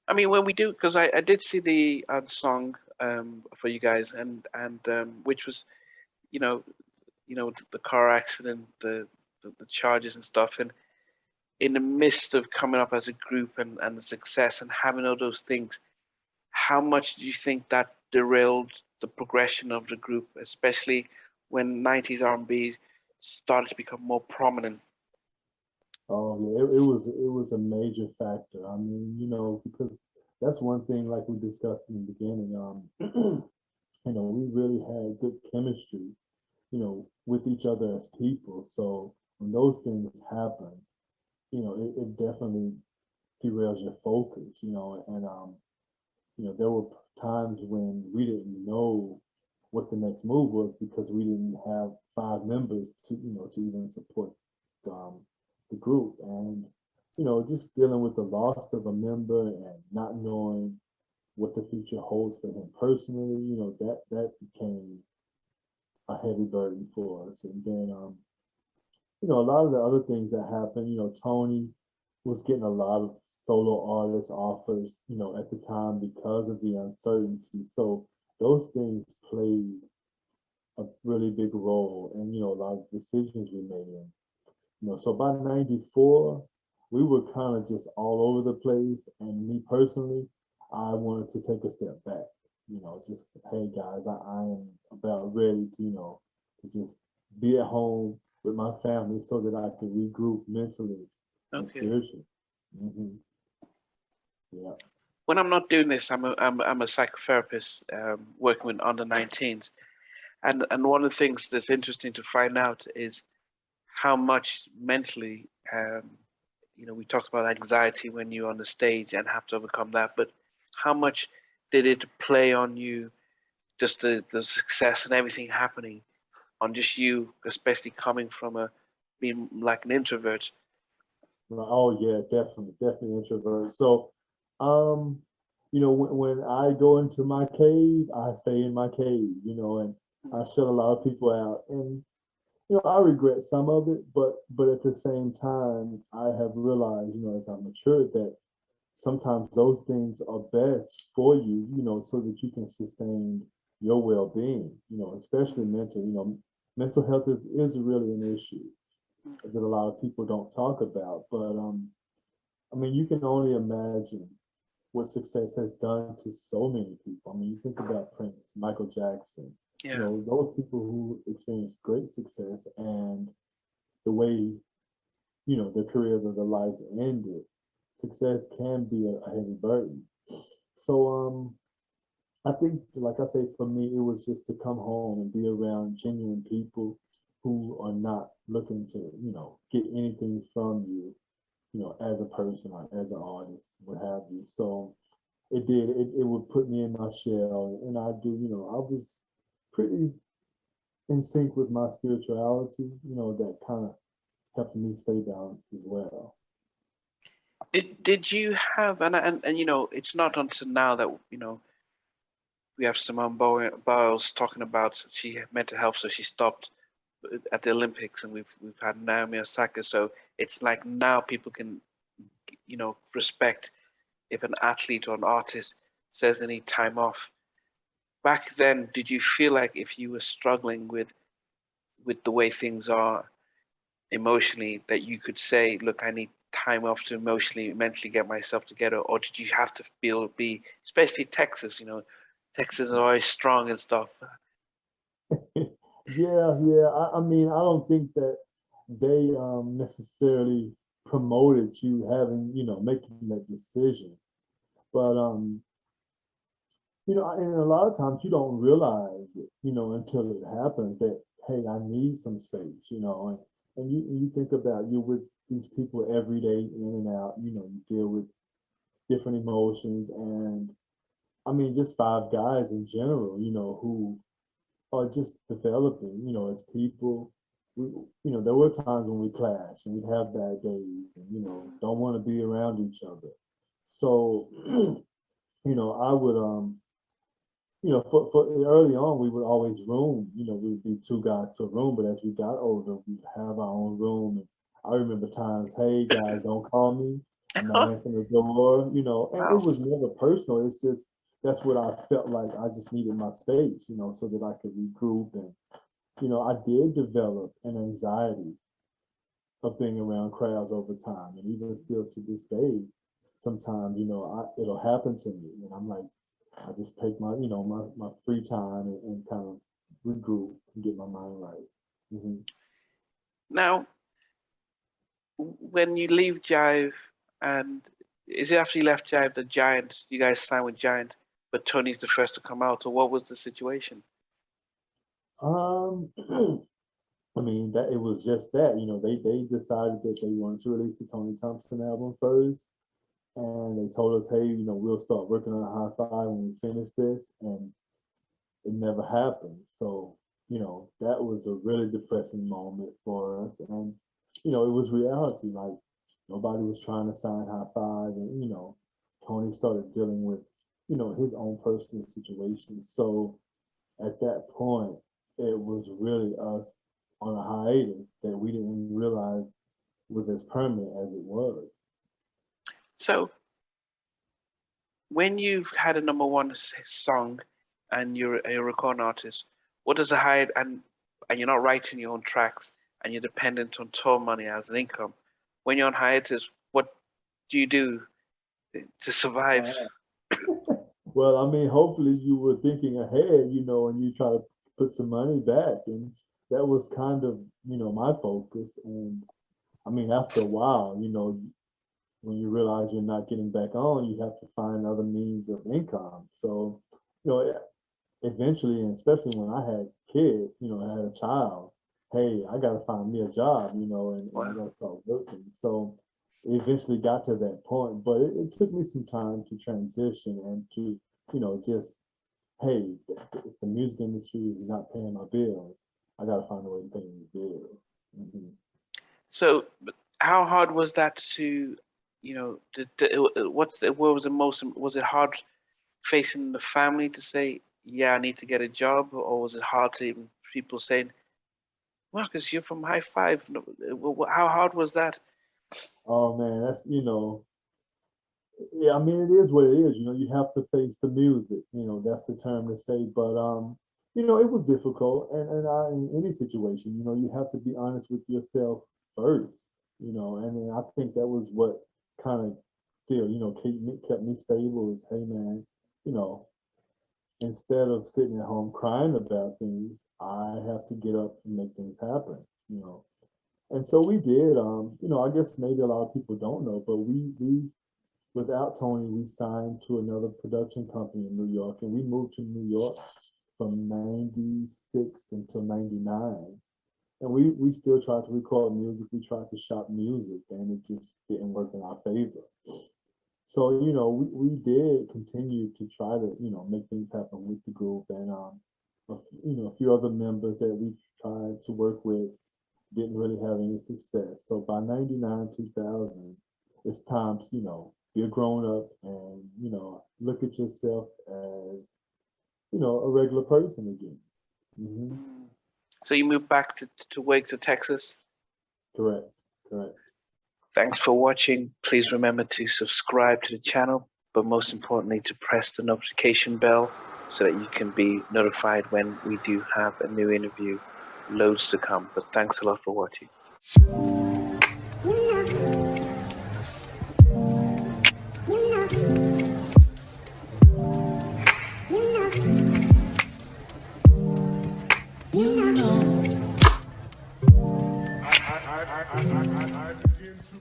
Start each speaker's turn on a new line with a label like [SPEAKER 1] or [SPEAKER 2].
[SPEAKER 1] I mean, when we do, because I did see the song for you guys, and which was, you know, the car accident, the charges and stuff, and in the midst of coming up as a group and the success and having all those things, how much do you think that derailed the progression of the group, especially when 90s R&B started to become more prominent?
[SPEAKER 2] Oh yeah, it was a major factor. I mean, because that's one thing like we discussed in the beginning. We really had good chemistry, with each other as people. So when those things happen, it definitely derails your focus, and there were times when we didn't know what the next move was because we didn't have five members to even support um, the group. And, just dealing with the loss of a member and not knowing what the future holds for him personally, that became a heavy burden for us. And then, a lot of the other things that happened, Tony was getting a lot of solo artist offers, at the time because of the uncertainty. So those things played a really big role in, a lot of decisions we made. And, so by 94, we were kind of just all over the place. And me personally, I wanted to take a step back, just, hey guys, I am about ready to, to just be at home with my family so that I can regroup mentally and
[SPEAKER 1] Okay.
[SPEAKER 2] spiritually. Hmm. Yeah.
[SPEAKER 1] When I'm not doing this, I'm a psychotherapist working with under 19s, and one of the things that's interesting to find out is how much mentally, we talked about anxiety when you're on the stage and have to overcome that, but how much did it play on you, just the success and everything happening on just you, especially coming from a being like an introvert?
[SPEAKER 2] Oh yeah, definitely introvert. So, um, when I go into my cave, I stay in my cave, and I shut a lot of people out. And I regret some of it, but at the same time, I have realized, as I matured, that sometimes those things are best for you, so that you can sustain your well-being, especially mental. Mental health is really an issue that a lot of people don't talk about. But I mean, you can only imagine what success has done to so many people. I mean, you think about Prince, Michael Jackson,
[SPEAKER 1] Yeah.
[SPEAKER 2] those people who experienced great success and the way, their careers or their lives ended, success can be a heavy burden. So I think, like I say, for me, it was just to come home and be around genuine people who are not looking to, get anything from you, as a person or as an artist, what have you. So it would put me in my shell, and I do, I was pretty in sync with my spirituality, that kind of helped me stay balanced as well.
[SPEAKER 1] Did you have and it's not until now that we have Simone Biles talking about she had mental health, so she stopped at the Olympics, and we've had Naomi Osaka, so it's like now people can respect if an athlete or an artist says they need time off. Back then, did you feel like if you were struggling with the way things are emotionally, that you could say, "Look, I need time off to emotionally, mentally get myself together," or did you have to be, especially Texas? Texas is always strong and stuff.
[SPEAKER 2] Yeah. I mean, I don't think that they necessarily promoted you having, making that decision. But and a lot of times you don't realize it, until it happens that, hey, I need some space, and you think about you with these people every day in and out, you deal with different emotions. And I mean, just five guys in general, who are just developing, as people. We, there were times when we clash and we'd have bad days and, don't want to be around each other. So, I would, for early on, we would always room. We'd be two guys to a room, but as we got older, we'd have our own room. And I remember times, hey guys, don't call me. a man from the door, you know, and it was never personal. It's just that's what I felt like. I just needed my space, you know, so that I could regroup. And you know, I did develop an anxiety of being around crowds over time, and even still to this day, sometimes you know, it'll happen to me, and I'm like, I just take my, you know, my free time and kind of regroup and get my mind right. Mm-hmm.
[SPEAKER 1] Now, when you leave Jive, and is it after you left Jive that Giant, you guys signed with Giant, but Tony's the first to come out, or what was the situation?
[SPEAKER 2] Um, I mean that it was just that, you know, they decided that they wanted to release the Tony Thompson album first, and they told us, hey, you know, we'll start working on a high five when we finish this, and it never happened. So, you know, that was a really depressing moment for us. And, you know, it was reality. Like nobody was trying to sign high five. And, you know, Tony started dealing with, you know, his own personal situation. So at that point, it was really us on a hiatus that we didn't realize was as permanent as it was.
[SPEAKER 1] So when you've had a number one song and you're a recording artist, what does a hide and you're not writing your own tracks and you're dependent on tour money as an income? When you're on hiatus, what do you do to survive?
[SPEAKER 2] Well, I mean, hopefully you were thinking ahead, you know, and you try to put some money back, and that was kind of, you know, my focus. And I mean, after a while, you know, when you realize you're not getting back on, you have to find other means of income. So, you know, eventually, and especially when I had kids, you know, I had a child, hey, I got to find me a job, you know, and I
[SPEAKER 1] Wow.
[SPEAKER 2] got to start working. So it eventually got to that point, but it took me some time to transition and to, you know, just, hey, if the music industry is not paying my bills, I got to find a way to pay these bills. Mm-hmm.
[SPEAKER 1] So how hard was that to, you know, what was the most, was it hard facing the family to say, yeah, I need to get a job, or was it hard to even people saying, Marcus, you're from High Five? How hard was that?
[SPEAKER 2] Oh man, that's, you know, yeah, I mean, it is what it is. You know, you have to face the music. You know, that's the term to say. But you know, it was difficult, in any situation, you know, you have to be honest with yourself first. You know, and then I think that was what kind of still, you know, kept me stable. Is, hey man, you know, instead of sitting at home crying about things, I have to get up and make things happen. You know, and so we did. You know, I guess maybe a lot of people don't know, but we without Tony, we signed to another production company in New York, and we moved to New York from '96 until '99. And we still tried to record music. We tried to shop music, and it just didn't work in our favor. So, you know, we did continue to try to, you know, make things happen with the group, and you know, a few other members that we tried to work with didn't really have any success. So by '99, 2000, it's time to, you know, be a grown up and, you know, look at yourself as, you know, a regular person again. Hmm.
[SPEAKER 1] Mm. So you moved back to Waco, Texas.
[SPEAKER 2] Correct. Correct.
[SPEAKER 1] Thanks for watching. Please remember to subscribe to the channel, but most importantly, to press the notification bell so that you can be notified when we do have a new interview. Loads to come, but thanks a lot for watching.
[SPEAKER 3] I begin to